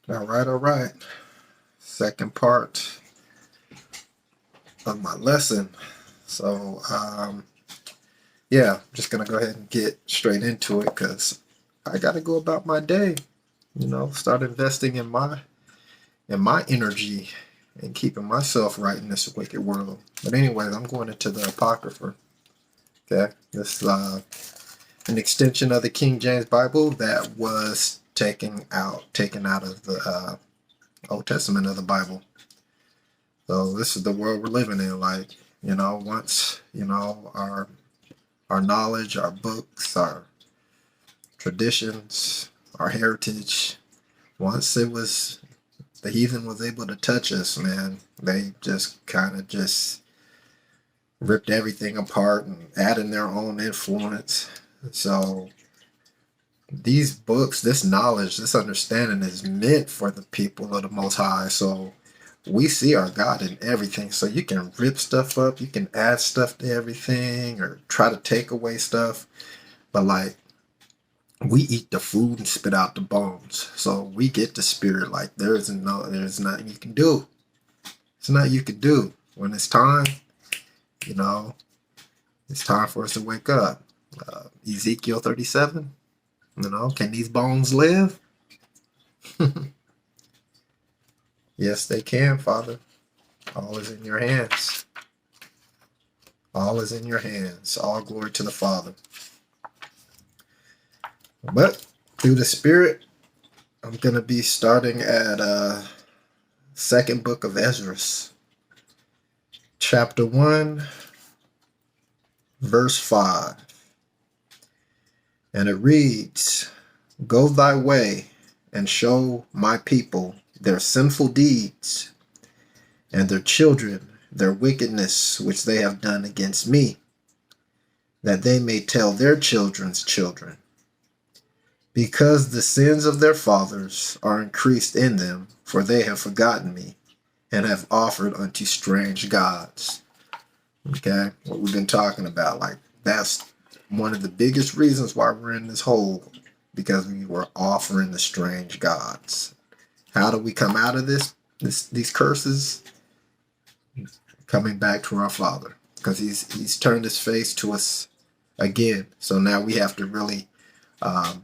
All right, all right. Second part of my lesson. So, yeah, I'm just gonna go ahead and get straight into it because I gotta go about my day. Start investing in my energy and keeping myself right in this wicked world. But anyways, I'm going into the Apocrypha. Okay, this is an extension of the King James Bible that was taken out of the Old Testament of the Bible. So this is the world we're living in. Like, once, our knowledge, our books, our traditions, our heritage, once the heathen was able to touch us, man, they just kind of just ripped everything apart and added their own influence. So these books, this knowledge, this understanding is meant for the people of the Most High. So we see our God in everything. So you can rip stuff up, you can add stuff to everything or try to take away stuff. But like, we eat the food and spit out the bones. So we get the spirit. Like, there's nothing you can do. It's nothing you can do. When it's time, you know, it's time for us to wake up. Ezekiel 37, can these bones live? Yes, they can, Father. All is in your hands. All is in your hands. All glory to the Father. But through the Spirit, I'm going to be starting at second book of Ezra, chapter 1, verse 5. And it reads, "Go thy way and show my people their sinful deeds, and their children their wickedness which they have done against me, that they may tell their children's children, because the sins of their fathers are increased in them, for they have forgotten me, and have offered unto strange gods." Okay, what we've been talking about, like, that's one of the biggest reasons why we're in this hole, because we were offering the strange gods. How do we come out of these curses? Coming back to our Father, because he's turned his face to us again. So now we have to really um,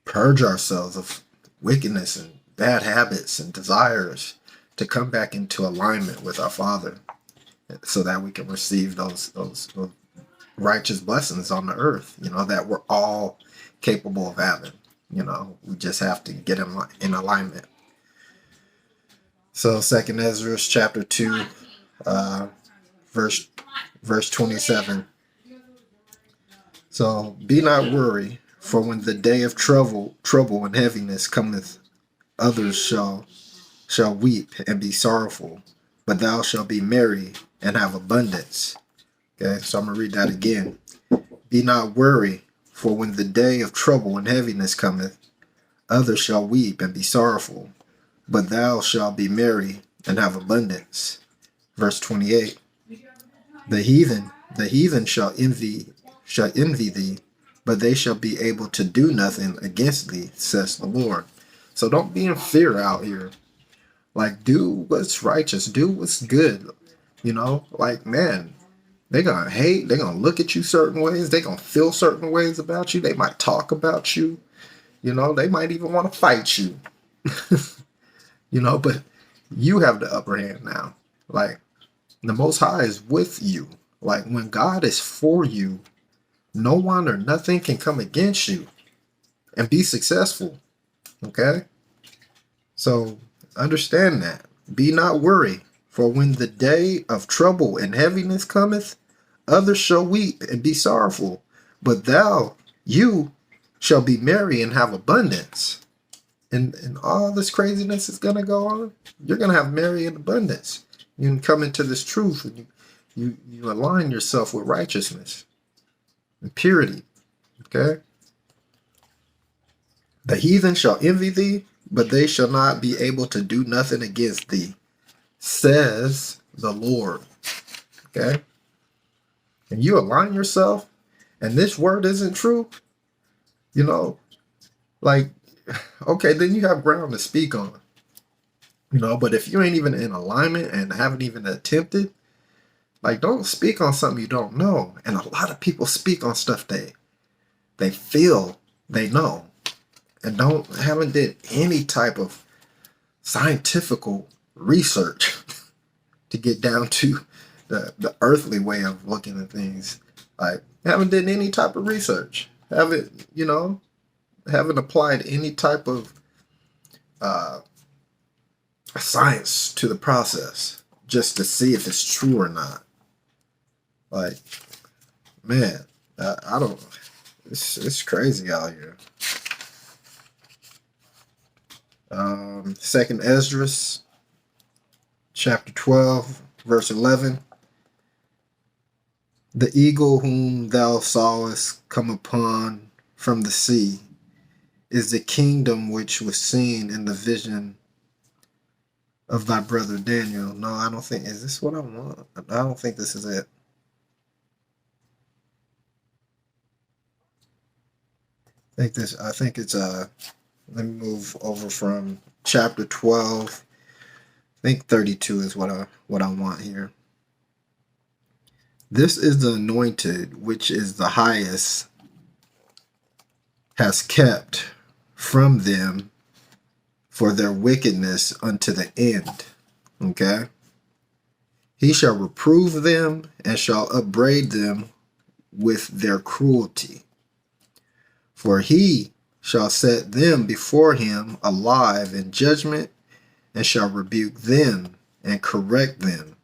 purge ourselves of wickedness and bad habits and desires to come back into alignment with our Father, so that we can receive those righteous blessings on the earth, that we're all capable of having. We just have to get in alignment. So Second Ezra chapter 2, verse 27. So be not worried, for when the day of trouble and heaviness cometh, others shall weep and be sorrowful, but thou shalt be merry and have abundance. Okay, so I'm gonna read that again. Be not worried, for when the day of trouble and heaviness cometh, others shall weep and be sorrowful, but thou shalt be merry and have abundance. Verse 28. The heathen shall envy thee, but they shall be able to do nothing against thee, says the Lord. So don't be in fear out here. Like, do what's righteous, do what's good. Like, man, they're gonna hate, they're gonna look at you certain ways, they're gonna feel certain ways about you, they might talk about you, they might even want to fight you. But you have the upper hand now. Like, the Most High is with you. Like, when God is for you, no one or nothing can come against you and be successful. Okay? So understand that. Be not worried, for when the day of trouble and heaviness cometh, others shall weep and be sorrowful, but you shall be merry and have abundance. And all this craziness is going to go on. You're going to have merry and abundance. You can come into this truth, and you align yourself with righteousness and purity. Okay? The heathen shall envy thee, but they shall not be able to do nothing against thee, says the Lord. Okay? And you align yourself, and this word isn't true, like, okay, then you have ground to speak on. But if you ain't even in alignment and haven't even attempted, like, don't speak on something you don't know. And a lot of people speak on stuff they feel they know and haven't did any type of scientifical research to get down to the earthly way of looking at things. Like, haven't done any type of research. Haven't applied any type of uh, science to the process just to see if it's true or not. Like, man, I don't. It's crazy out here. Second Esdras, chapter 12, verse 11. The eagle whom thou sawest come upon from the sea is the kingdom which was seen in the vision of thy brother Daniel. No, I don't think. Is this what I want? I don't think this is it. I think it's let me move over from chapter 12. I think 32 is what I want here. This is the anointed which is the highest has kept from them for their wickedness unto the end. Okay? He shall reprove them and shall upbraid them with their cruelty. For he shall set them before him alive in judgment, and shall rebuke them and correct them.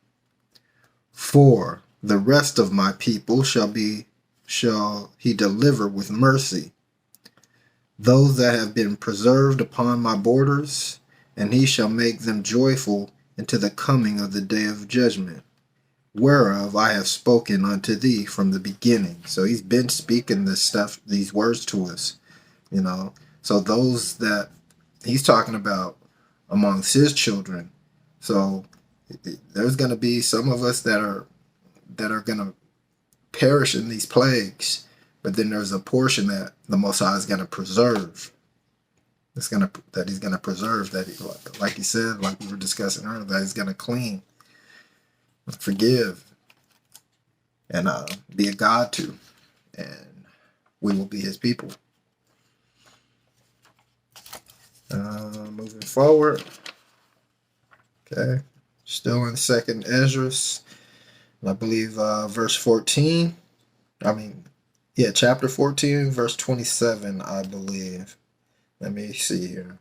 For the rest of my people shall he deliver with mercy, those that have been preserved upon my borders, and he shall make them joyful into the coming of the day of judgment, whereof I have spoken unto thee from the beginning. So he's been speaking these words to us, So those that he's talking about amongst his children. So there's going to be some of us that are going to perish in these plagues, but then there's a portion that the Most High is going to preserve. That he's going to preserve, that like he said, like we were discussing earlier, that he's going to clean, forgive, and be a God to, and we will be his people. Moving forward. Okay. Still in second Esdras. I believe verse 14. Chapter 14, verse 27, I believe. Let me see here.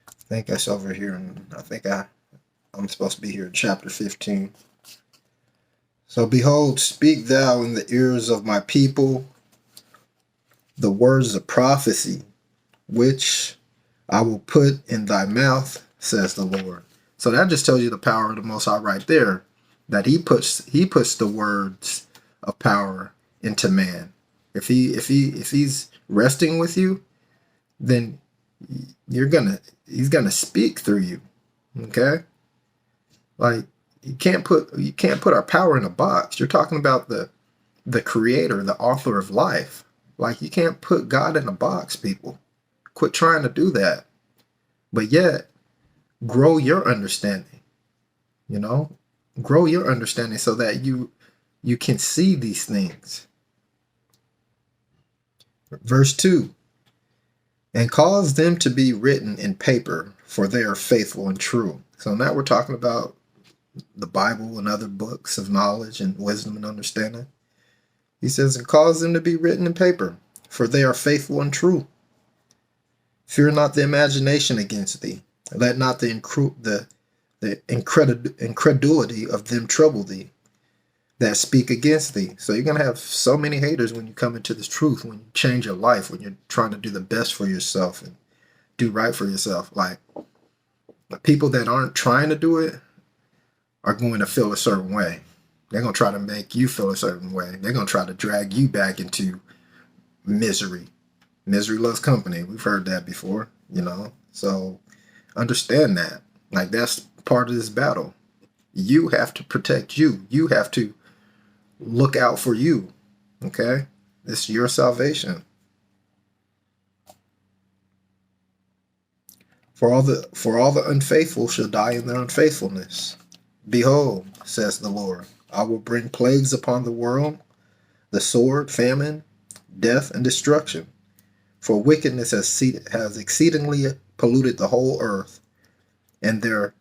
I think that's over here, and I think I'm supposed to be here in chapter 15. So behold, speak thou in the ears of my people the words of prophecy, which I will put in thy mouth, says the Lord. So that just tells you the power of the Most High right there, that he puts the words of power into man. If he's resting with you, then he's gonna speak through you. Okay? Like, you can't put our power in a box. You're talking about the creator, the author of life. Like, you can't put God in a box, people. Quit trying to do that. But yet, grow your understanding. Grow your understanding so that you can see these things. Verse 2. And cause them to be written in paper, for they are faithful and true. So now we're talking about the Bible and other books of knowledge and wisdom and understanding. He says, and cause them to be written in paper, for they are faithful and true. Fear not the imagination against thee. Let not the incredulity of them trouble thee that speak against thee. So you're going to have so many haters when you come into this truth, when you change your life, when you're trying to do the best for yourself and do right for yourself. Like, the people that aren't trying to do it are going to feel a certain way. They're going to try to make you feel a certain way. They're going to try to drag you back into misery. Misery loves company. We've heard that before, So understand that. Like, that's part of this battle. You have to protect you. You have to look out for you. Okay? It's your salvation. For all the unfaithful shall die in their unfaithfulness. Behold, says the Lord, I will bring plagues upon the world, the sword, famine, death, and destruction. For wickedness has exceedingly polluted the whole earth, and their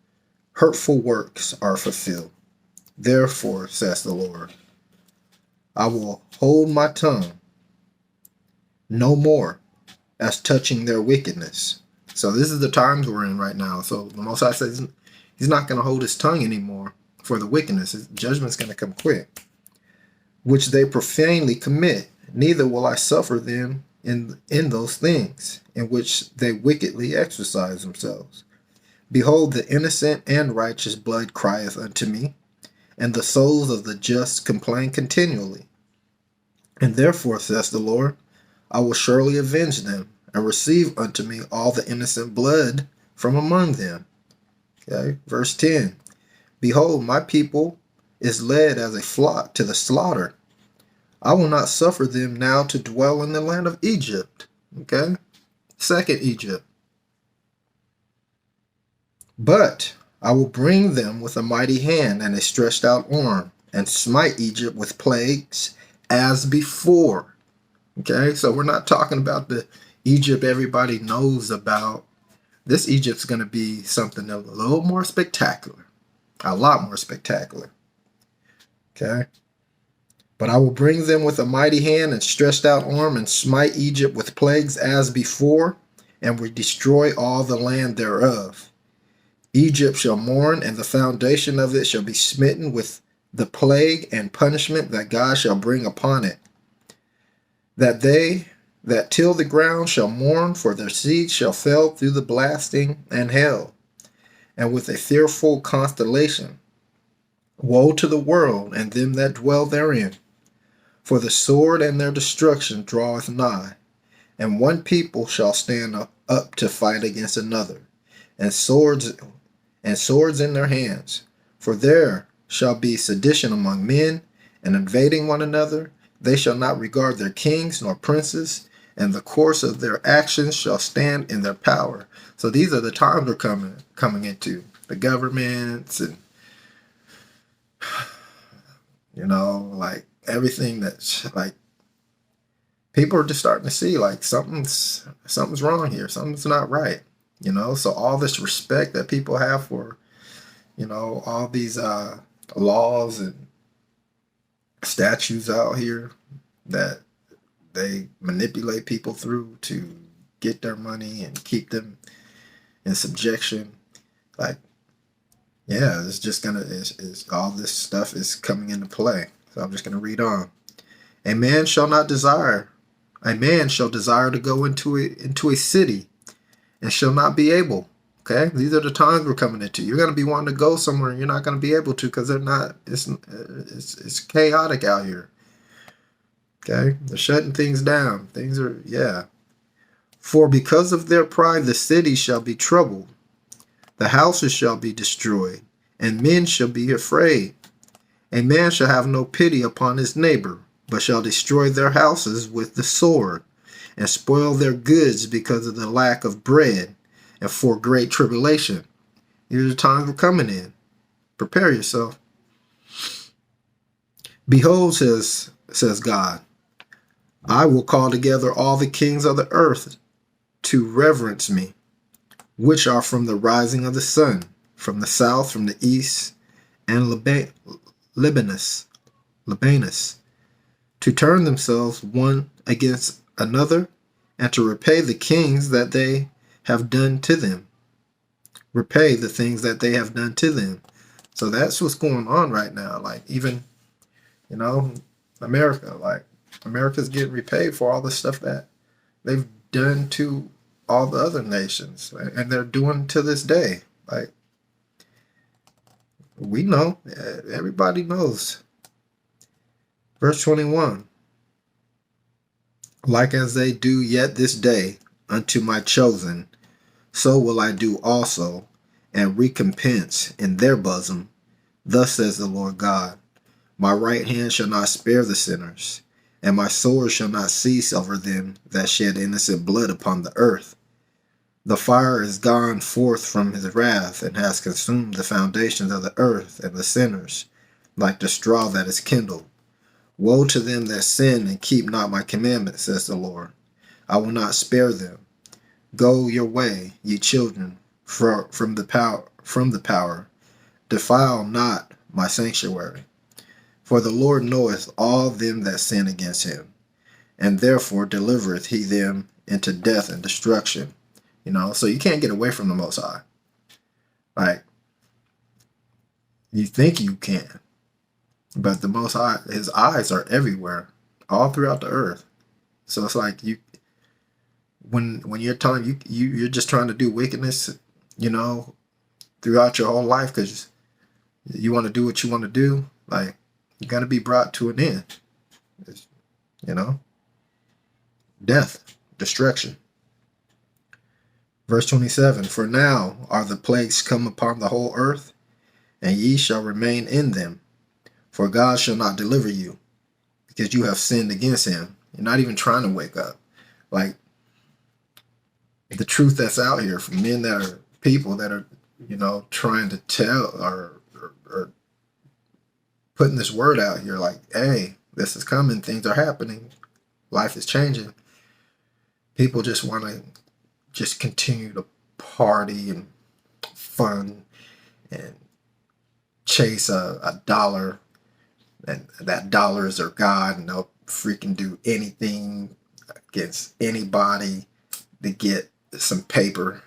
hurtful works are fulfilled. Therefore, says the Lord, I will hold my tongue no more as touching their wickedness. So this is the times we're in right now. So the Most High says he's not going to hold his tongue anymore for the wickedness. His judgment's going to come quick, which they profanely commit. Neither will I suffer them in those things in which they wickedly exercise themselves. Behold, the innocent and righteous blood crieth unto me, and the souls of the just complain continually. And therefore, says the Lord, I will surely avenge them, and receive unto me all the innocent blood from among them. Okay, verse 10. Behold, my people is led as a flock to the slaughter. I will not suffer them now to dwell in the land of Egypt. Okay, second Egypt. But I will bring them with a mighty hand and a stretched out arm, and smite Egypt with plagues as before. Okay, so we're not talking about the Egypt everybody knows about. This Egypt's going to be something a little more spectacular, a lot more spectacular. Okay, but I will bring them with a mighty hand and stretched out arm, and smite Egypt with plagues as before, and will destroy all the land thereof. Egypt shall mourn, and the foundation of it shall be smitten with the plague and punishment that God shall bring upon it. That they that till the ground shall mourn, for their seed shall fell through the blasting and hail, and with a fearful constellation. Woe to the world and them that dwell therein, for the sword and their destruction draweth nigh, and one people shall stand up to fight against another, and swords in their hands. For there shall be sedition among men, and invading one another. They shall not regard their kings nor princes, and the course of their actions shall stand in their power. So these are the times we're coming into. The governments and, like everything that's like, people are just starting to see like something's wrong here. Something's not right. So all this respect that people have for, all these laws and statutes out here that they manipulate people through to get their money and keep them in subjection. Like, yeah, it's just all this stuff is coming into play. So I'm just gonna read on. A man shall desire to go into a city, and shall not be able. Okay, these are the times we're coming into. You're gonna be wanting to go somewhere, and you're not gonna be able to because they're not. It's chaotic out here. Okay, they're shutting things down. Things are, yeah. For because of their pride, the city shall be troubled, the houses shall be destroyed, and men shall be afraid. A man shall have no pity upon his neighbor, but shall destroy their houses with the sword, and spoil their goods because of the lack of bread, and for great tribulation. These are the times we're coming in. Prepare yourself. Behold, says God, I will call together all the kings of the earth to reverence me, which are from the rising of the sun, from the south, from the east, and Libanus, to turn themselves one against another, and to repay the kings that they have done to them. Repay the things that they have done to them. So that's what's going on right now. Like, even, America, like, America's getting repaid for all the stuff that they've done to all the other nations, and they're doing to this day. Like, we know, everybody knows. Verse 21. Like as they do yet this day unto my chosen, so will I do also, and recompense in their bosom Thus says the Lord God, my right hand shall not spare the sinners, and my sword shall not cease over them that shed innocent blood upon the earth. The fire is gone forth from his wrath, and has consumed the foundations of the earth and the sinners, like the straw that is kindled. Woe to them that sin and keep not my commandments, says the Lord. I will not spare them. Go your way, ye children, from the power. Defile not my sanctuary. For the Lord knoweth all them that sin against him, and therefore delivereth he them into death and destruction. So you can't get away from the Most High. Like, you think you can, but the Most High, his eyes are everywhere, all throughout the earth. So it's like when you're telling you're just trying to do wickedness, throughout your whole life because you want to do what you want to do. Like, you got to be brought to an end. It's, death, destruction. Verse 27, for now are the plagues come upon the whole earth, and ye shall remain in them. For God shall not deliver you, because you have sinned against him. You're not even trying to wake up. Like, the truth that's out here from men that are people that are, trying to tell or putting this word out here like, hey, this is coming, things are happening, life is changing. People just want to just continue to party and fun and chase a dollar, and that dollar is their God, and they'll freaking do anything against anybody to get some paper.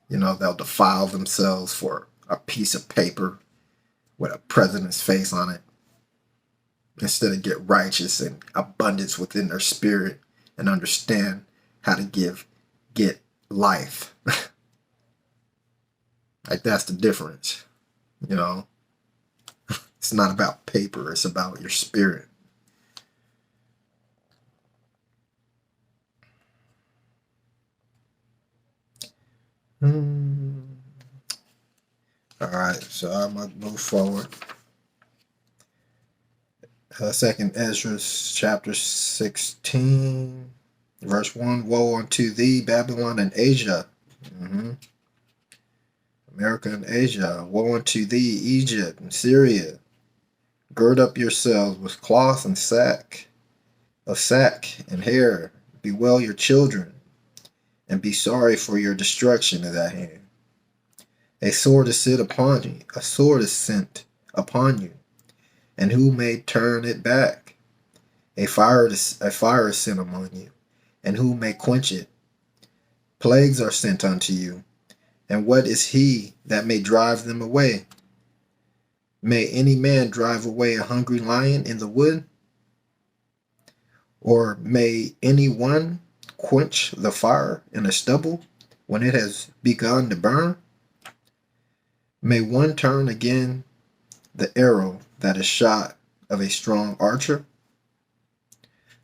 They'll defile themselves for a piece of paper with a president's face on it, instead of get righteous and abundance within their spirit and understand how to get life. Like, that's the difference. It's not about paper, it's about your spirit. All right, so I'm going to move forward. Second Ezra chapter 16, verse 1. Woe unto thee, Babylon and Asia. America and Asia. Woe unto thee, Egypt and Syria. Gird up yourselves with cloth and sack and hair. Bewail your children, and be sorry for your destruction at that hand. A sword is sent upon you. A sword is sent upon you, and who may turn it back? A fire is sent among you, and who may quench it? Plagues are sent unto you, and what is he that may drive them away? May any man drive away a hungry lion in the wood? Or may any one quench the fire in a stubble when it has begun to burn? May one turn again the arrow that is shot of a strong archer?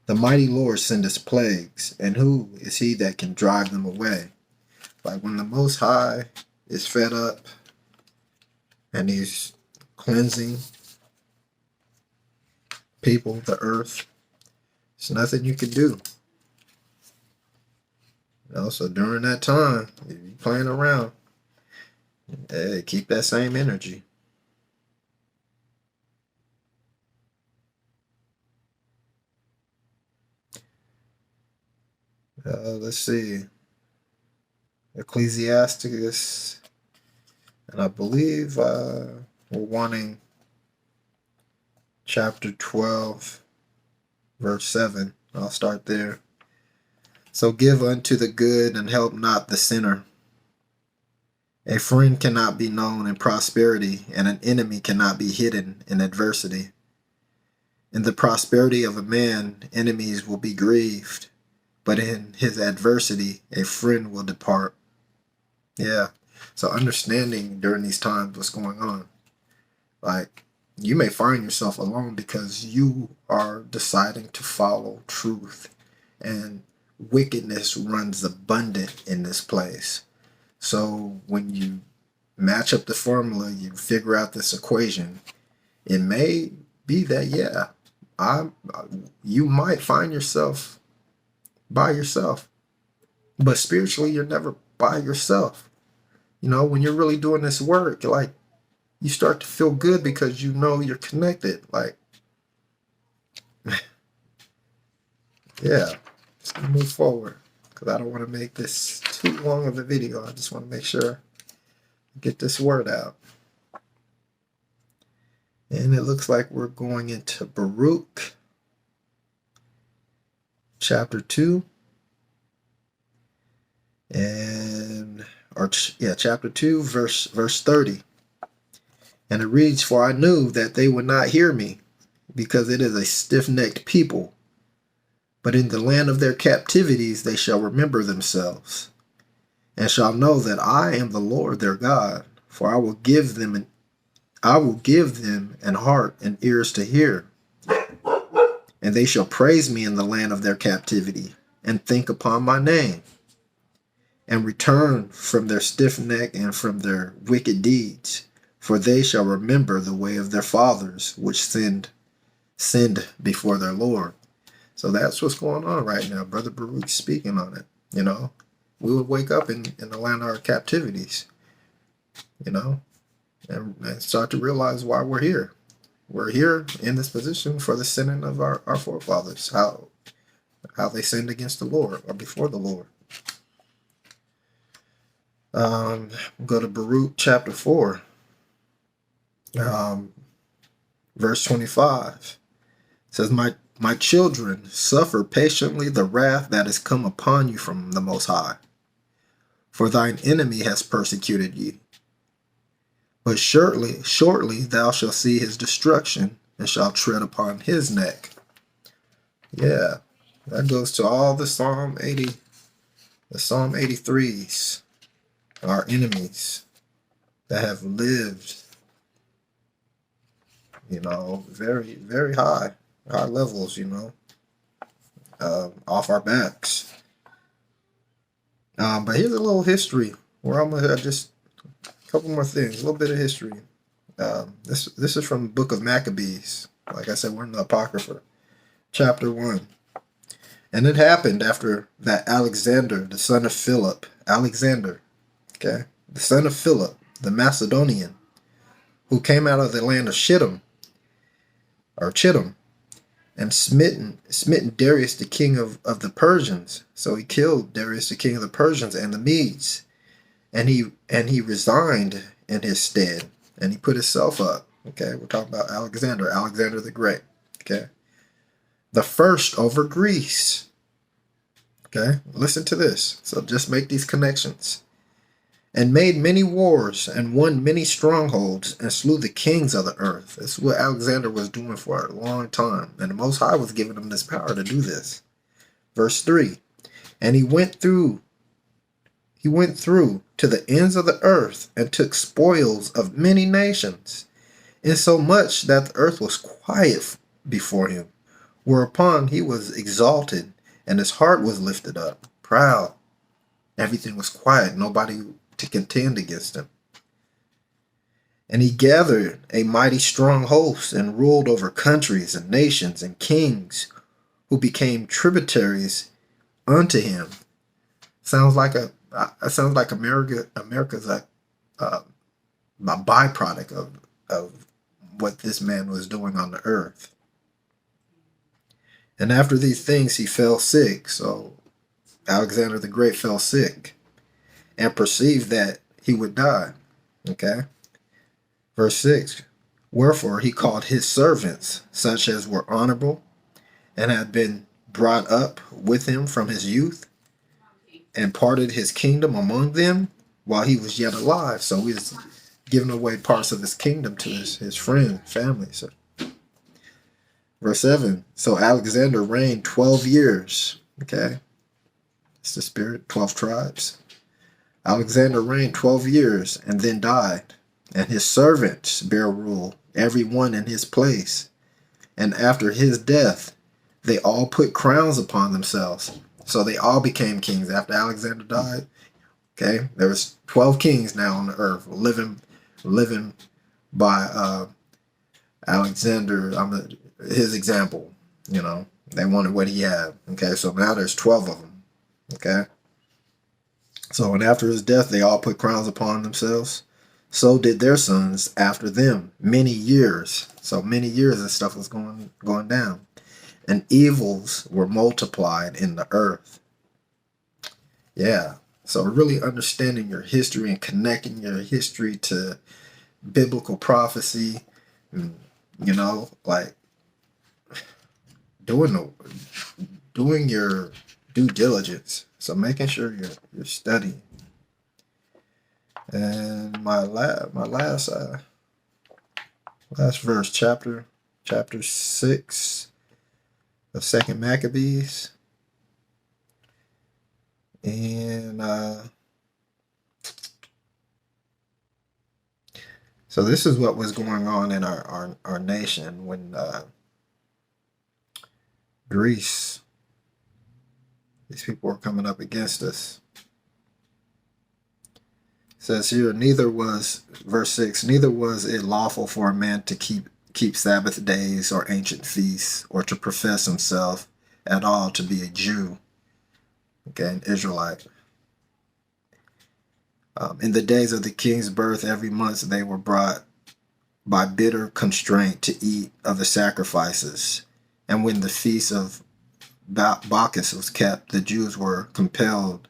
The mighty Lord sendeth plagues, and who is he that can drive them away? Like, when the Most High is fed up and he's cleansing people, the earth, there's nothing you can do. So during that time, if you're playing around, hey, keep that same energy. Let's see. Ecclesiasticus, and I believe we're wanting chapter 12, verse 7. I'll start there. So give unto the good and help not the sinner. A friend cannot be known in prosperity, and an enemy cannot be hidden in adversity. In the prosperity of a man, enemies will be grieved, but in his adversity, a friend will depart. Yeah. So understanding during these times what's going on. Like, you may find yourself alone because you are deciding to follow truth, and wickedness runs abundant in this place. So when you match up the formula, you figure out this equation, it may be that, yeah, I you might find yourself by yourself, but spiritually you're never by yourself. You know, when you're really doing this work, like, you start to feel good because you know you're connected. Like, yeah, let's move forward because I don't want to make this too long of a video. I just want to make sure I get this word out. And it looks like we're going into Baruch chapter 2 and chapter 2 verse 30. And it reads, "For I knew that they would not hear me, because it is a stiff-necked people. But in the land of their captivities they shall remember themselves, and shall know that I am the Lord their God. For I will give them an heart and ears to hear, and they shall praise me in the land of their captivity, and think upon my name, and return from their stiff neck and from their wicked deeds. For they shall remember the way of their fathers, which sinned before their Lord." So that's what's going on right now. Brother Baruch speaking on it. You know, we would wake up in the land of our captivities, you know, and start to realize why we're here. We're here in this position for the sinning of our forefathers, how they sinned against the Lord or before the Lord. Go to Baruch chapter 4, verse 25. It says, My children, suffer patiently the wrath that is come upon you from the Most High. For thine enemy has persecuted you. But shortly thou shalt see his destruction, and shalt tread upon his neck. Yeah, that goes to all the Psalm 83s, our enemies that have lived, you know, very, very high levels, you know, off our backs. But here's a little history where I'm gonna just a couple more things, a little bit of history. This is from the book of Maccabees. Like I said, we're in the Apocrypha, chapter 1. And it happened after that Alexander, the son of Philip, the son of Philip, the Macedonian, who came out of the land of Chittim, and smitten Darius the king of the Persians. So he killed Darius the king of the Persians and the Medes, and he resigned in his stead, and he put himself up. Okay, we're talking about Alexander the Great. Okay, the first over Greece. Okay, listen to this. So just make these connections. And made many wars, and won many strongholds, and slew the kings of the earth. That's what Alexander was doing for a long time. And the Most High was giving him this power to do this. Verse 3. And he went through to the ends of the earth, and took spoils of many nations, insomuch that the earth was quiet before him. Whereupon he was exalted, and his heart was lifted up, proud. Everything was quiet, nobody to contend against him. And he gathered a mighty strong host, and ruled over countries and nations and kings, who became tributaries unto him. Sounds like America's a byproduct of what this man was doing on the earth. And after these things he fell sick. So Alexander the Great fell sick, and perceived that he would die. Okay. Verse 6. Wherefore he called his servants, such as were honorable, and had been brought up with him from his youth, and parted his kingdom among them while he was yet alive. So he was giving away parts of his kingdom to his friends, family. So. Verse 7. So Alexander reigned 12 years. Okay. It's the spirit, 12 tribes. Alexander reigned 12 years, and then died, and his servants bare rule, every one in his place. And after his death, they all put crowns upon themselves. So they all became kings. After Alexander died, Okay, there was 12 kings now on the earth living by Alexander. His example. You know, they wanted what he had. Okay, so now there's 12 of them. Okay, so and after his death, they all put crowns upon themselves. So did their sons after them. Many years. So many years this stuff was going down. And evils were multiplied in the earth. Yeah. So really understanding your history and connecting your history to biblical prophecy, and, you know, like doing your due diligence. So making sure you're studying. And my last verse, chapter 6 of Second Maccabees. And so this is what was going on in our nation when Greece, these people were coming up against us. It says here, verse 6, neither was it lawful for a man to keep Sabbath days or ancient feasts, or to profess himself at all to be a Jew, okay, an Israelite. In the days of the king's birth, every month they were brought by bitter constraint to eat of the sacrifices. And when the feast of Bacchus was kept, the Jews were compelled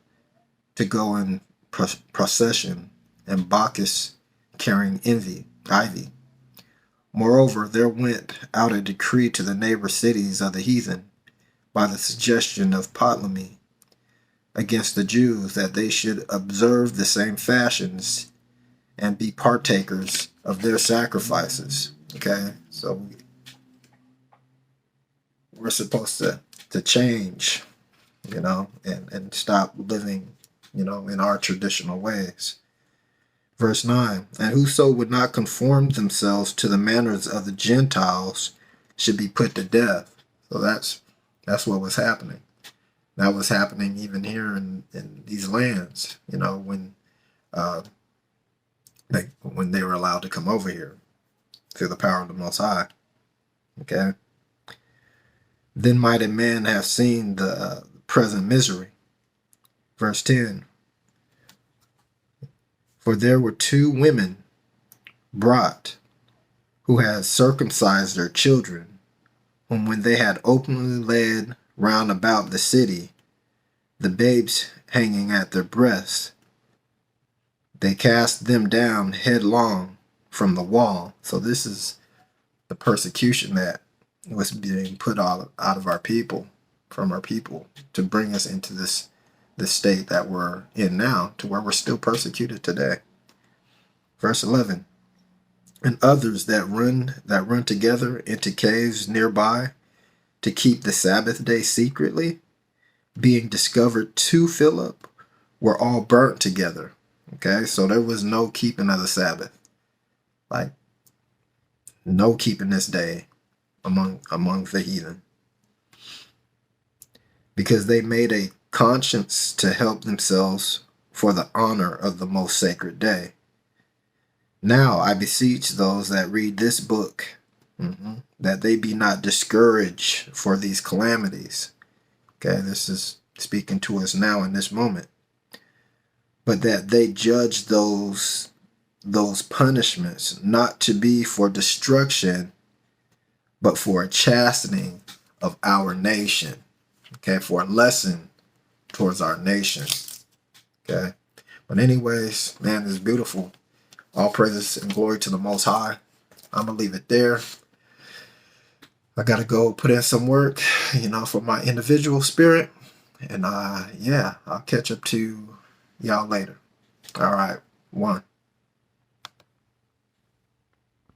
to go in procession, and Bacchus carrying ivy. Moreover, there went out a decree to the neighbor cities of the heathen by the suggestion of Ptolemy against the Jews, that they should observe the same fashions and be partakers of their sacrifices. Okay, so we're supposed to change, you know, and stop living, you know, in our traditional ways. Verse 9, and whoso would not conform themselves to the manners of the Gentiles should be put to death. So that's what was happening. That was happening even here in these lands, you know, when they were allowed to come over here through the power of the Most High. Okay. Then might a man have seen the present misery. Verse 10, for there were 2 women brought who had circumcised their children, whom when they had openly led round about the city, the babes hanging at their breasts, they cast them down headlong from the wall. So this is the persecution that was being put out of our people, from our people, to bring us into this state that we're in now, to where we're still persecuted today. Verse 11, and others that run together into caves nearby to keep the Sabbath day secretly, being discovered to Philip, were all burnt together. Okay, so there was no keeping of the Sabbath, like no keeping this day among the heathen, because they made a conscience to help themselves for the honor of the most sacred day. Now I beseech those that read this book, that they be not discouraged for these calamities. Okay, this is speaking to us now in this moment. But that they judge those punishments not to be for destruction, but for a chastening of our nation. Okay, for a lesson towards our nation. Okay, but anyways, man, it's beautiful. All praises and glory to the Most High. I'm gonna leave it there. I gotta go put in some work, you know, for my individual spirit. And yeah, I'll catch up to y'all later. All right, one.